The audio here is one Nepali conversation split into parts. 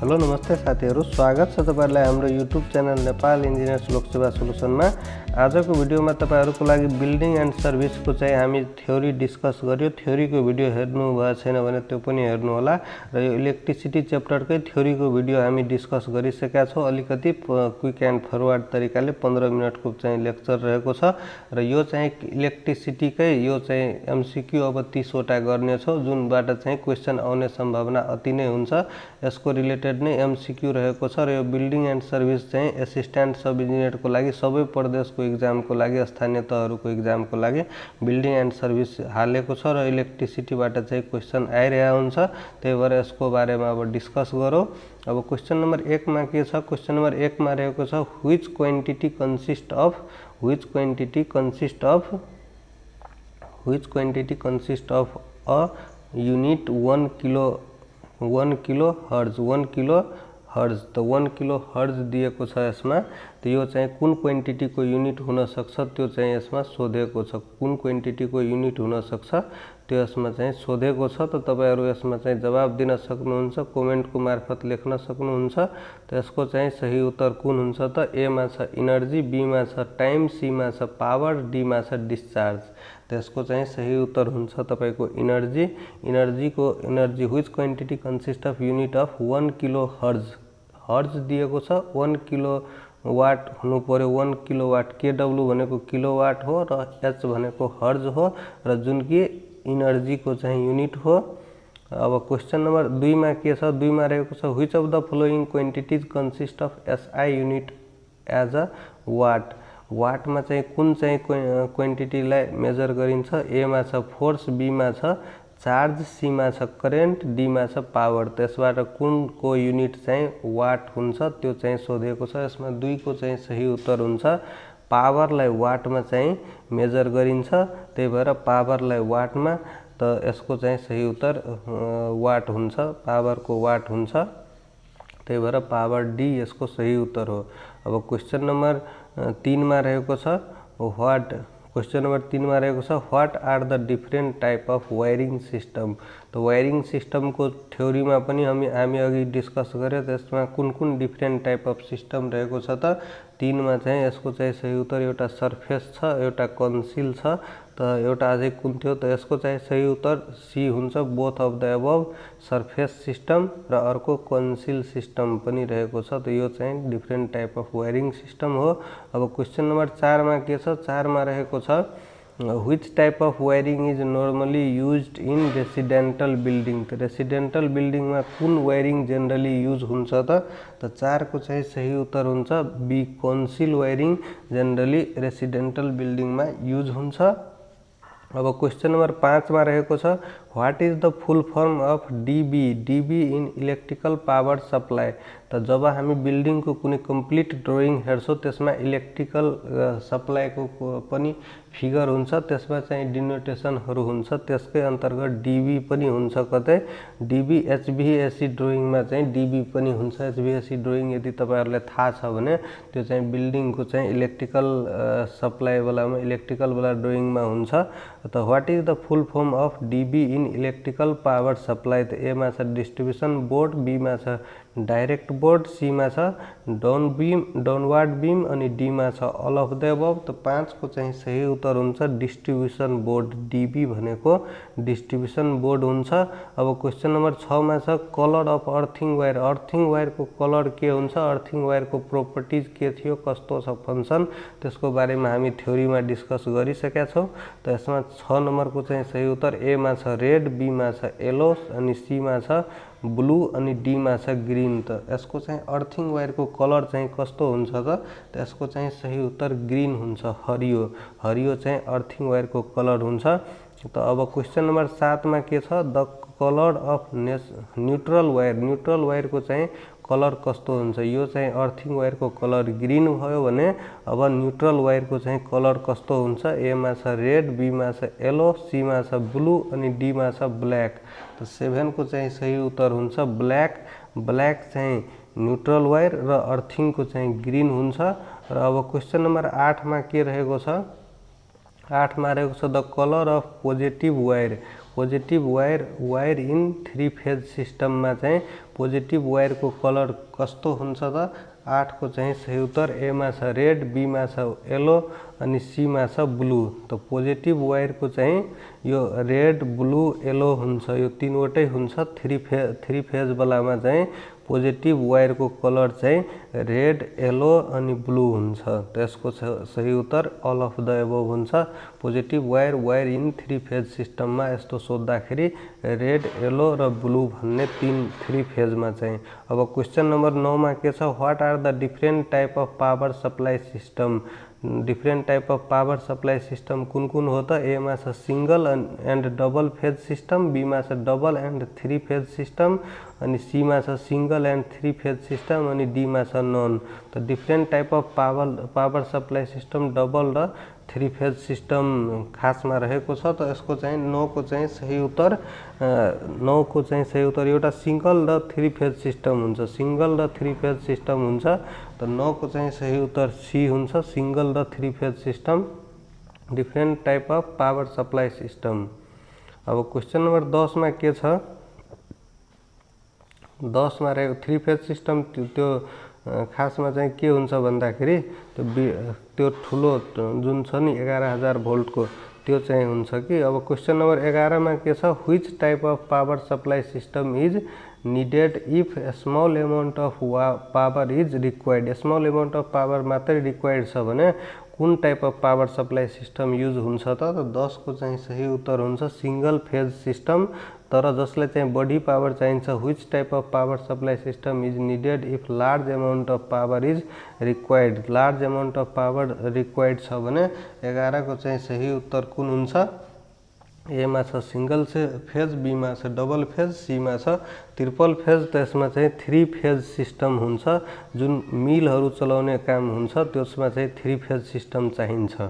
हेलो नमस्ते साथीहरु, स्वागत छ तपाईहरुलाई हाम्रो YouTube channel Nepal engineers Loksewa सोलुसनमा। आजको भिडियोमा तपाईहरुको लागि बिल्डिङ एन्ड सर्भिसको चाहिँ हामी थ्योरी डिस्कस गर्यो। थ्योरीको भिडियो हेर्नु भएको छैन भने त्यो पनि हेर्नु होला र यो इलेक्ट्रिसिटी च्याप्टरकै थ्योरीको भिडियो हामी डिस्कस गरिसकेका छौं। अलिकति क्विक एन्ड फरवर्ड तरिकाले 15 मिनेटको चाहिँ लेक्चर रहेको छ र यो चाहिँ इलेक्ट्रिसिटीकै यो चाहिँ एमसीक्यू अब 30 वटा गर्ने छौं, जुनबाट चाहिँ क्वेशन आउने सम्भावना अति नै हुन्छ। यसको रिलेटेड नै एमसीक्यू रहेको छ र यो बिल्डिङ एन्ड सर्भिस चाहिँ एसिस्टेन्ट सब इन्जिनियरको लागि सबै प्रदेशको एक्जामको लागि स्थानीय तहरुको एक्जामको लागि बिल्डिङ एन्ड सर्भिस हालेको छ र इलेक्ट्रिसिटीबाट चाहिँ क्वेशन आइरहेको हुन्छ। त्यही भएर यसको बारेमा अब डिस्कस गरौँ। अब क्वेशन नम्बर 1 मा के छ? क्वेशन नम्बर 1 मा रहेको छ which quantity consist of a unit 1 kilo hertz. त 1 किलो हर्ज दिएको छ यसमा। त यो चाहिँ कुन क्वान्टिटीको युनिट हुन सक्छ त्यो चाहिँ यसमा सोधेको छ। कुन क्वान्टिटीको युनिट हुन सक्छ त्यो यसमा चाहिँ सोधेको छ। त तपाईहरु यसमा चाहिँ जवाफ दिन सक्नुहुन्छ, कमेन्टको मार्फत लेख्न सक्नुहुन्छ। त यसको चाहिँ सही उत्तर कुन हुन्छ त? ए मा छ एनर्जी, बी मा छ टाइम, सी मा छ पावर, डी मा छ डिस्चार्ज। त्यसको चाहिँ सही उत्तर हुन्छ तपाईको energy. Energy which quantity consist of unit of 1 kilo hertz दिएको छ। 1 किलो वाट हुनु पर्यो। 1 किलो वाट केडब्ल्यू भनेको किलोवाट हो र एच भनेको हर्ज हो र जुन कि एनर्जी को चाहिँ युनिट हो। अब क्वेशन नम्बर 2 मा के छ? 2 मा रहेको छ which of the following quantities consist of SI unit as a watt. Watt में चाहिँ कुन चाहिँ क्वान्टिटीलाई मेजर गरिन्छ? ए मा छ फोर्स, बी मा छ चार्ज, सी मा छ करेन्ट, डी मा छ पावर। त्यसबाट कुनको युनिट चाहिँ वाट हुन्छ त्यो चाहिँ सोधेको छ। यसमा 2 को चाहिँ सही उत्तर हुन्छ पावरलाई वाटमा चाहिँ मेजर गरिन्छ, त्यही भएर पावरलाई वाटमा। त यसको चाहिँ सही उत्तर वाट हुन्छ, पावरको वाट हुन्छ, त्यही भएर पावर डी यसको सही उत्तर हो। अब क्वेशन नम्बर 3 मा रहेको छ what are the different type of wiring system. तो वायरिङ सिस्टम को थ्योरी में पनि हामी अघि डिस्कस गरे। त्यसमा कुन डिफरेंट टाइप अफ सिस्टम रहेको छ त? 3 मा चाहिँ यसको चाहिँ सही उत्तर एउटा सरफेस छ, एउटा कन्सिल छ, त एउटा अझै कुन थियो त? यसको चाहिँ सही उत्तर सी हुन्छ, both of the above, surface system र अर्को कन्सिल सिस्टम पनि रहेको छ। त यो चाहिँ different type of wiring system हो। अब क्वेशन नम्बर 4 मा के छ? 4 मा रहेको छ which type of wiring is normally used in residential building. त रेसिडेंटल बिल्डिङ में कुन वायरिङ जनरली यूज हुन्छ त? 4 को चाहिँ सही उत्तर हुन्छ B, concealed wiring generally residential building में यूज हुन्छ। अब क्वेशन नंबर 5 में रहेको छ what is the full form of DB in electrical power supply. त जब हामी बिल्डिङ को कुनै कम्प्लिट ड्राइङ हेर्छौं त्यसमा इलेक्ट्रिकल सप्लाई को पनि फिगर हुन्छ, त्यसमा चाहिँ डिनोटेसनहरु हुन्छ, त्यसकै अन्तर्गत डीबी पनि हुन्छ। कतै डीबी एचभीएसी ड्राइङ में चाहिँ डीबी पनि हुन्छ। एचभीएसी ड्राइङ यदि तपाईहरुलाई थाहा छ भने त्यो चाहिँ बिल्डिङ को चाहिँ इलेक्ट्रिकल सप्लाई वालामा इलेक्ट्रिकल वाला ड्राइङ में हुन्छ। त what is the full form of DB in electrical power supply. त ए मा छ डिस्ट्रिब्युसन बोर्ड, बी मा छ डाइरेक्ट बोर्ड, सी मा छ डाउनवर्ड बीम अनि डी मा छ अल अफ द अबव। त 5 को चाहिँ सही उत्तर हुन्छ डिस्ट्रिब्युसन बोर्ड। डीबी भनेको डिस्ट्रिब्युसन बोर्ड हुन्छ। अब क्वेशन नम्बर 6 मा छ colour of earthing wire. Earthing wire को कलर के हुन्छ? अर्थिङ वायर को प्रोपर्टीज के थियो, कस्तो छ फंक्शन, त्यसको बारेमा हामी थ्योरी में डिस्कस गरिसकेका छौं। त यसमा 6 नम्बर को चाहिँ सही उत्तर ए मा छ रेड, बी मा छ येलो अनि सी मा छ ब्लू अनि डी मा छ ग्रीन। त यसको चाहिँ अर्थिङ वायर को कलर चाहिँ कस्तो हुन्छ त? यसको चाहिँ सही उत्तर ग्रीन हुन्छ, हरियो चाहिँ अर्थिङ वायर को कलर हुन्छ। त अब क्वेशन नम्बर 7 मा के छ? The colour of neutral wire को चाहिँ कलर कस्तो हुन्छ? यो चाहिँ अर्थिङ वायर को कलर ग्रीन भयो भने अब न्यूट्रल वायर को चाहिँ कलर कस्तो हुन्छ? ए मा छ रेड, बी मा छ येलो, सी मा छ ब्लू अनि डी मा छ ब्लैक। त 7 को चाहिँ सही उत्तर हुन्छ ब्लैक चाहिँ न्यूट्रल वायर र अर्थिङ को चाहिँ ग्रीन हुन्छ। र अब क्वेशन नम्बर 8 मा के रहेको छ? 8 मा रहेको छ the colour of positive wire. Positive wire in 3 phase सिस्टममा चाहिँ पोजिटिभ वायरको कलर कस्तो हुन्छ त 8 को चाहिँ सही उत्तर ए मा छ रेड, बी मा छ येलो अनि सी मा छ ब्लू। त पोजिटिभ वायरको चाहिँ यो रेड, ब्लू, येलो हुन्छ, यो तीनवटै हुन्छ। 3 फेज वालामा चाहिँ पोजिटिभ वायरको कलर चाहिँ रेड, येलो अनि ब्लू हुन्छ। त्यसको सही उत्तर अल अफ द एबोभ हुन्छ। पोजिटिभ वायर इन 3 फेज सिस्टममा यस्तो सोध्दाखेरि रेड, येलो र ब्लू भन्ने 3 फेजमा चाहिँ। अब क्वेशन नम्बर 9 मा के छ, what are the different type of power supply system. Different type of power supply system कुन कुन हो त? ए मा छ single and double phase system, B मा छ डबल एंड 3 फेज सिस्टम अनि सी मा छ सिंगल एंड 3 फेज सिस्टम अनि डी मा छ नन। त different type of power supply system double र 3 फेज सिस्टम खासमा रहेको छ। त यसको चाहिँ 9 को चाहिँ सही उत्तर 9 को चाहिँ सही उत्तर एउटा सिंगल र 3 फेज सिस्टम हुन्छ, सिंगल र 3 फेज सिस्टम हुन्छ। त 9 को चाहिँ सही उत्तर सी हुन्छ, सिंगल र 3 phase system different type of power supply system. अब क्वेशन नंबर 10 मा के छ, 10 मा रहेको 3 फेज सिस्टम त्यो खासमा चाहिँ के हुन्छ भन्दाखेरि त्यो ठुलो जुन छ नि 11000 भोल्टको त्यो चाहिँ हुन्छ कि। अब क्वेशन नंबर 11 मा के छ, which type of power supply system is needed if a small amount of power is required। Small amount of power मात्रै रिक्वायर्ड छ भने कुन type of power supply system use हुन्छ त? 10 को चाहिँ सही उत्तर हुन्छ सिंगल फेज सिस्टम। तर जसले चाहिँ बढी पावर चाहिन्छ, which type of power supply system is needed if large amount of power is required. Large amount of power required छ भने 11 को चाहिँ सही उत्तर कुन हुन्छ? ए मा छ सिंगल फेज, बी मा छ डबल फेज, सी मा छ ट्रिपल फेज। त्यसमा चाहिँ 3 फेज सिस्टम हुन्छ, जुन मिलहरू चलाउने काम हुन्छ त्यसमा चाहिँ 3 फेज सिस्टम चाहिन्छ।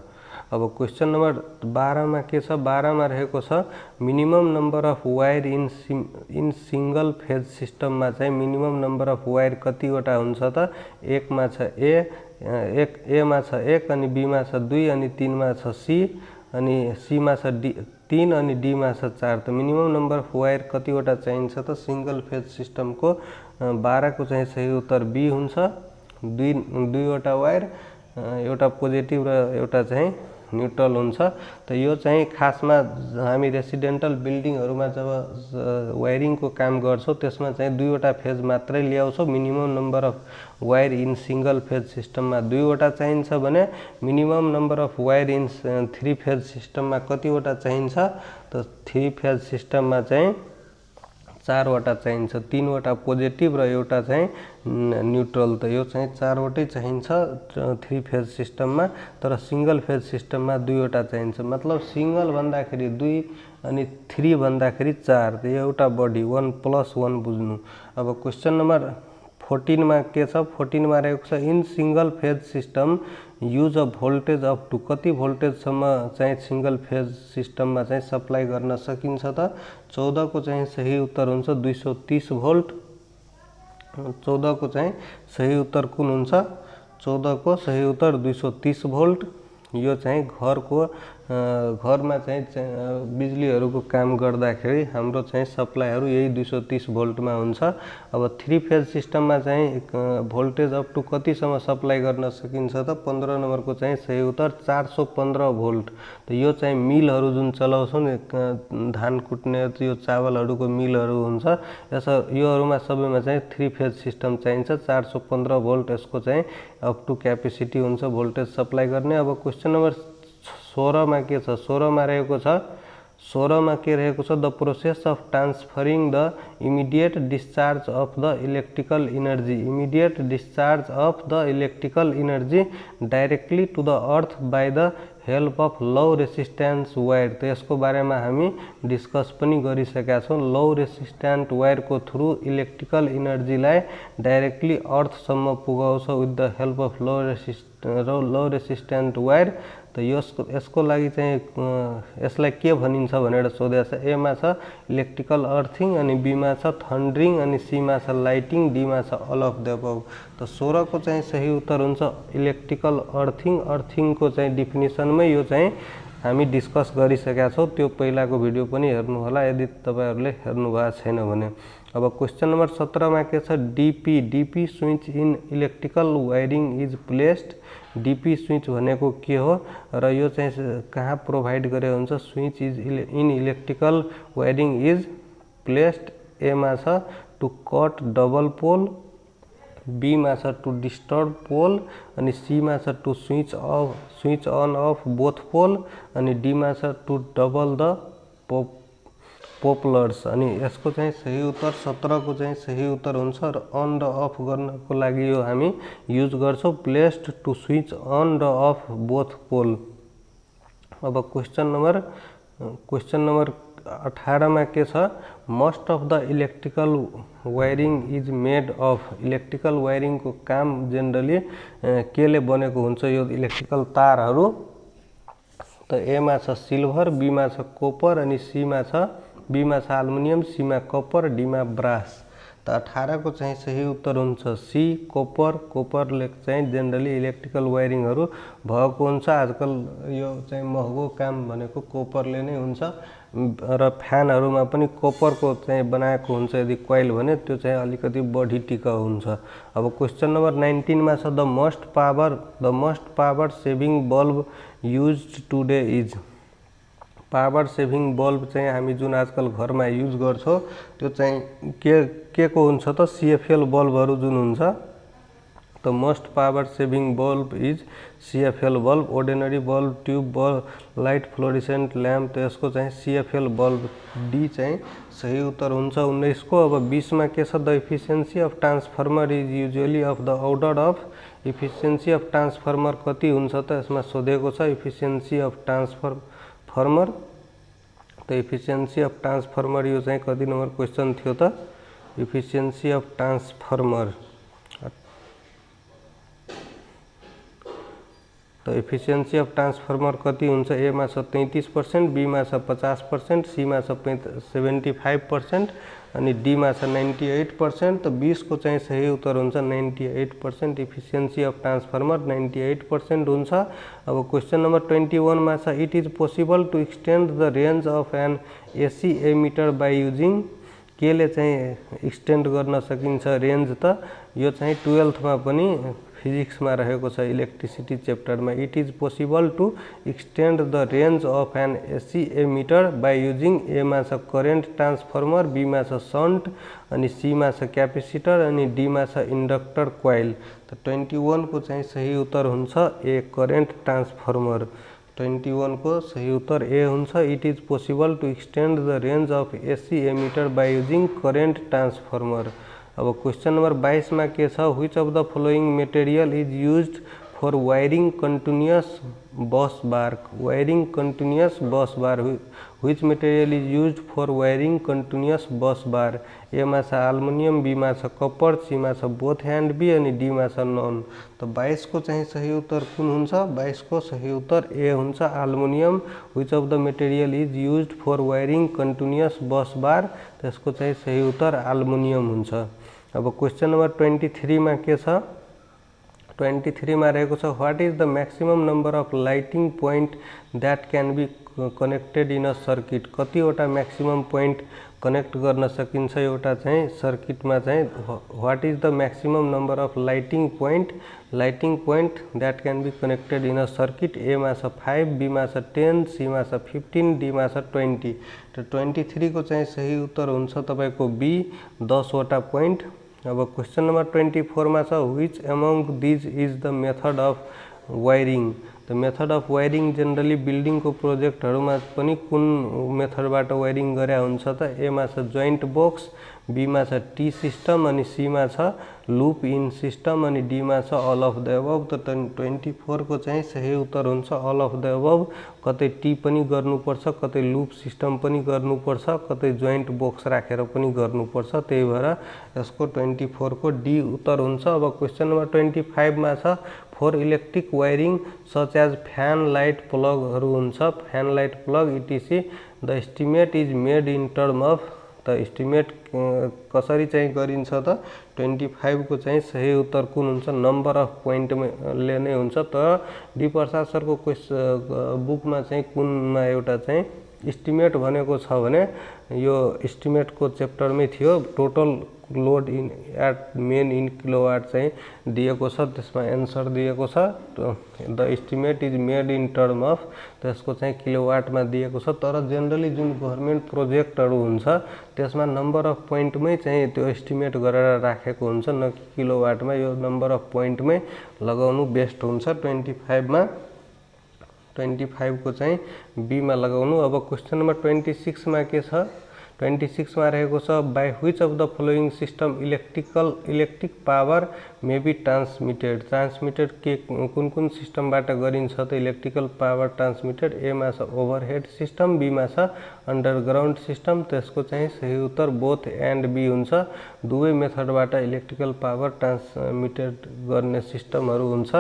अब क्वेशन नंबर 12 मा के छ, 12 मा रहेको छ minimum number of wire in single phase सिस्टममा चाहिँ मिनिमम नंबर अफ वायर कतिवटा हुन्छ त? 1 मा छ ए मा छ 1 अनि बी मा छ 2 अनि 3 मा छ सी अनि सी मा छ 3 अनि डी मा छ 4। त मिनिमम नंबर अफ वायर कतिवटा चाहिन्छ त? सिंगल फेज सिस्टमको 12 को चाहिँ सही उत्तर बी हुन्छ, दुईवटा वायर, एउटा पोजिटिभ र एउटा चाहिँ न्यूट्रल हुन्छ। त यो चाहिँ खासमा हामी रेसिडेन्टल बिल्डिङहरुमा जब वायरिङको काम गर्छौं त्यसमा चाहिँ दुईवटा फेज मात्रै ल्याउँछौं। Minimum number of wire in single phase सिस्टममा दुईवटा चाहिन्छ भने minimum number of wire in 3 phase सिस्टममा कतिवटा चाहिन्छ त? 3 फेज सिस्टममा चाहिँ 4 वटा चाहिन्छ, 3 वटा पोजिटिभ र एउटा चाहिँ न्यूट्रल। त यो चाहिँ 4 वटै चाहिन्छ 3 फेज सिस्टममा, तर सिंगल फेज सिस्टममा 2 वटा चाहिन्छ। मतलब सिंगल भन्दाखेरि 2 अनि 3 भन्दाखेरि 4, त एउटा बढी 1+1 बुझ्नु। अब क्वेशन नम्बर 14 मा के छ, 14 मा रहेको छ in single phase system use a voltage up to कति भोल्टेज सम्म चाहिँ सिंगल फेज सिस्टममा चाहिँ सप्लाई गर्न सकिन्छ त? 14 को चाहिँ सही उत्तर हुन्छ 230 भोल्ट। 14 को चाहिँ सही उत्तर कुन हुन्छ? 14 को सही उत्तर 230 भोल्ट। यो चाहिँ घरमा चाहिँ बिजुलीहरुको काम गर्दाखेरि हाम्रो चाहिँ सप्लाईहरु यही 230 भोल्टमा हुन्छ। अब 3 फेज सिस्टममा चाहिँ भोल्टेज अप टु कति सम्म सप्लाई गर्न सकिन्छ त? 15 नम्बरको चाहिँ सही उत्तर 415 भोल्ट। त यो चाहिँ मिलहरु जुन चलाउँछौं नि धान कुट्ने यो चावलहरुको मिलहरु हुन्छ, योहरुमा सबैमा चाहिँ 3 फेज सिस्टम चाहिन्छ। 415 भोल्ट यसको चाहिँ अप टु क्यापेसिटी हुन्छ भोल्टेज सप्लाई गर्ने। अब क्वेशन नम्बर 16 मा के छ? 16 मा रहेको छ 16 मा के रहेको छ? The process of transferring the immediate discharge of the electrical energy, immediate discharge of the electrical energy directly to the earth by the help of low resistance wire. त यसको बारेमा हामी डिस्कस पनि गरिसकेका छौं। लो रेसिस्टेन्ट वायर को थ्रु इलेक्ट्रिकल इनर्जीलाई डाइरेक्टली अर्थ सम्म पुगाउँछ with the help of low resistant wire. त यसको लागि चाहिँ यसलाई के भनिन्छ भनेर सोधेको छ। ए मा छ इलेक्ट्रिकल अर्थिङ अनि बी मा छ थन्डरिङ अनि सी मा छ लाइटिङ, डी मा छ अल अफ द अबव। त 16 को चाहिँ सही उत्तर हुन्छ इलेक्ट्रिकल अर्थिङ। अर्थिङ को चाहिँ डेफिनेसनमै यो चाहिँ हामी डिस्कस गरिसकेका छौँ, त्यो पहिलाको भिडियो पनि हेर्नु होला यदि तपाईहरुले हेर्नु भएको छैन भने। अब क्वेशन नम्बर 17 मा के छ, DP switch in electrical wiring is placed. DP switch भनेको के हो र यो चाहिँ कहाँ प्रोभाइड गरे हुन्छ, switch is in electrical wiring is placed. A मा छ to cut double pole, B मा छ टु डिस्टर्ब पोल, अनि सी मा छ to switch on off both pole, अनि डी मा छ टु डबल द पोपलर्स। अनि यसको चाहिँ सही उत्तर 17 को चाहिँ सही उत्तर हुन्छ र अन र अफ गर्नको लागि यो हामी युज गर्छौं, प्लेस्ड टु स्विच अन र अफ बोथ पोल। अब क्वेशन नम्बर 18 मा के छ, most of the electrical wiring is made of. Electrical wiring को काम जेनरली केले बनेको हुन्छ, यो इलेक्ट्रिकल तारहरू। त ए मा छ सिल्भर, बी मा छ कोपर, अनि बी मा छ एल्युमिनियम, सी मा कपर, डी मा ब्रास। त 18 को चाहिँ सही उत्तर हुन्छ सी कोपर। कोपरले चाहिँ जेनरली इलेक्ट्रिकल वायरिङहरू भएको हुन्छ। आजकल यो चाहिँ महँगो काम भनेको कोपरले नै हुन्छ र फ्यानहरुमा पनि कोपरको चाहिँ बनाएको हुन्छ यदि कोइल भने त्यो चाहिँ अलिकति बढी टिकाउ हुन्छ। अब क्वेशन नम्बर 19 मा छ the most power saving bulb used today is. Power saving bulb चाहिँ हामी जुन आजकल घरमा युज गर्छौं त्यो चाहिँ के को हुन्छ त सीएफएल बल्बहरु जुन हुन्छ। त most power saving bulb is CFL bulb. Ordinary bulb, tube bulb, light fluorescent lamp, तो यसको चाहिँ सीएफएल बल्ब, डी चाहिँ सही उत्तर हुन्छ 19 को। अब 20 मा के छ, the efficiency of transformer is usually of the order of. Efficiency of transformer कति हुन्छ त यसमा सोधेको छ। इफिशिएंसी अफ ट्रांसफार्मर, तो इफिशिएंसी अफ ट्रांसफार्मर यो चाहिँ कति नंबर क्वेश्चन थियो त। इफिशिएंसी अफ ट्रांसफार्मर, तो इफिशिएंसी अफ ट्रांसफार्मर कति हुन्छ। ए मा छ 33%, बी मा छ 50%, सी मा छ 75%, अनि डी मा छ 98%। तो 20 को चाहिँ सही उत्तर हुन्छ 98%। इफिशिएंसी अफ ट्रांसफार्मर 98% हुन्छ। अब क्वेश्चन नंबर 21 मा छ, it is possible to extend the range of an AC ammeter by using. केले चाहिँ एक्सटेंड गर्न सकिन्छ रेंज त यो चाहिँ 12th मा पनि फिजिक्स में रहेको छ इलेक्ट्रिसिटी चैप्टर में। It is possible to extend the range of an AC ammeter by using. A मा छ करेंट ट्रांसफार्मर, बी मा छ शंट, अनि सी मा छ कैपेसिटर, अनि डी मा छ इंडक्टर कॉइल। तो 21 को चाहिँ सही उत्तर हुन्छ ए करेंट ट्रांसफार्मर। 21 को सही उत्तर ए हुन्छ। It is possible to extend the range of AC ammeter by using current transformer. अब क्वेश्चन नंबर 22 में के छ, which of the following material is used for wiring continuous bus bar. Wiring continuous bus bar, which material is used for wiring continuous bus bar. A मा छ एल्युमिनियम, बी मा छ कपर, सी मा छ बोथ हैंड बी, अनि डी मा छ नन। तो 22 को चाहिँ सही उत्तर कुन हुन्छ। 22 को सही उत्तर ए हुन्छ aluminium. Which of the material is used for wiring continuous bus bar, त्यसको चाहिँ सही उत्तर एल्युमिनियम हुन्छ। अब क्वेश्चन नंबर 23 में के छ, 23 में रहेको छ, what is the maximum number of lighting point that can be connected in a circuit. कतिवटा मैक्सिमम पॉइंट कनेक्ट गर्न सकिन्छ एउटा चाहिँ सर्किट में चाहिँ। What is the maximum number of lighting point that can be connected in a circuit. A मा छ 5, बी मा छ 10, सी मा छ 15, डी मा छ 20। तो 23 को चाहिँ सही उत्तर हुन्छ तपाईको बी 10 वटा पॉइंट। अब क्वेश्चन नंबर 24 में छ, which among these is the method of wiring. तो method of wiring generally building को प्रोजेक्टहरुमा पनि कुन मेथडबाट वायरिंग गरे हुन्छ त। ए मा छ जोइंट बॉक्स, बी मा छ टी सिस्टम, अनि सी मा छ लूप इन सिस्टम, अनि डी मा छ ऑल अफ द अबव। तो 24 को चाहिँ सही उत्तर हुन्छ ऑल अफ द अबव। कतै टी पनि गर्नुपर्छ, कतै लूप सिस्टम पनि गर्नुपर्छ, कतै जोइंट बॉक्स राखेर पनि गर्नुपर्छ, त्यही भएर यसको 24 को डी उत्तर हुन्छ। अब क्वेश्चन नंबर 25 मा छ, for electric wiring such as fan light प्लगहरु हुन्छ, fan light plug etc the estimate is made in term of. त एस्टिमेट कसरी चाहिँ गरिन्छ त 25 को चाहिँ सही उत्तर कुन हुन्छ नम्बर अफ पोइन्टले नै हुन्छ। तर डी प्रसाद सरको बुकमा चाहिँ कुनमा एउटा चाहिँ इस्टिमेट भनेको छ भने यो इस्टिमेटको च्याप्टरमै थियो। Total load in at main in kilowatt चाहिँ दिएको छ, त्यसमा एन्सर दिएको छ। The estimate is made in term of, त्यसको चाहिँ किलोवाटमा दिएको छ। तर जेनरली जुन गभर्नमेन्ट प्रोजेक्टहरू हुन्छ त्यसमा नम्बर अफ पोइन्टमै चाहिँ त्यो एस्टिमेट गरेर राखेको हुन्छ, न कि किलोवाटमा। यो नम्बर अफ पोइन्टमै लगाउनु बेस्ट हुन्छ। 25 को चाहिँ बीमा लगाउनु। अब क्वेसन नम्बर 26 मा के छ, 26 मा रहेको छ by which of the following system electric power may be transmitted के कुन सिस्टमबाट गरिन्छ त इलेक्ट्रिकल पावर ट्रान्समिटेड। ए मा छ ओभरहेड सिस्टम, बी मा छ अन्डरग्राउन्ड सिस्टम। त्यसको चाहिँ सही उत्तर बोथ एन्ड बी हुन्छ। दुवै मेथडबाट इलेक्ट्रिकल पावर ट्रान्समिटेड गर्ने सिस्टमहरू हुन्छ।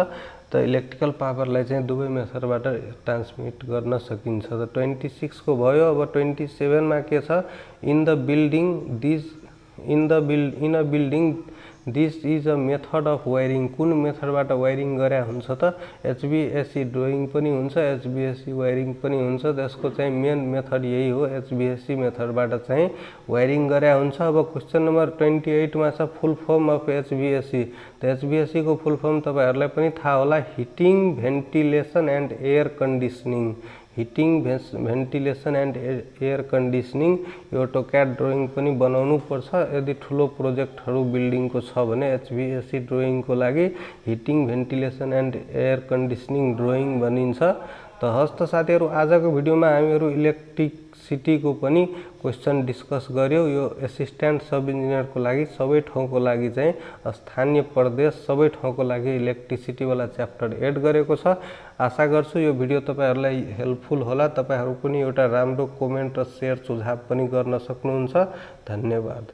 त इलेक्ट्रिकल पावरलाई चाहिँ दुवै मेथडबाट ट्रान्समिट गर्न सकिन्छ। त 26 को भयो। अब 27 मा के छ, in a building this is a method of wiring. कुन मेथडबाट वायरिङ गरे हुन्छ त एचभीएसी ड्रइङ पनि हुन्छ, एचभीएसी वायरिङ पनि हुन्छ। त्यसको चाहिँ मेन मेथड यही हो, एचभीएसी मेथडबाट चाहिँ वायरिङ गरे हुन्छ। अब क्वेसन नम्बर 28 मा छ फुल फर्म अफ एचभीएसी। त एचभीएसी को फुल फर्म तपाईहरुलाई पनि थाहा होला, heating ventilation and air conditioning. Heating ventilation and air conditioning. यो टोक्याड ड्रइङ पनि बनाउनु पर्छ यदि ठुलो प्रोजेक्टहरू बिल्डिङको छ भने। एचभीएसी ड्रइङको लागि heating ventilation and air conditioning drawing भनिन्छ। त हस्त साथीहरु, आजको भिडियोमा हामीहरु इलेक्ट्रिसिटीको पनि क्वेशन डिस्कस गर्यौं। यो एसिस्टेन्ट सब इन्जिनियरको लागि सबै ठाउँको लागि चाहिँ स्थानीय प्रदेश सबै ठाउँको लागि इलेक्ट्रिसिटी वाला च्याप्टर एड गरेको छ। आशा गर्छु यो भिडियो तपाईहरुलाई हेल्पफुल होला। तपाईहरु पनि एउटा राम्रो कमेन्ट र शेयर सुझाव पनि गर्न सक्नुहुन्छ। धन्यवाद।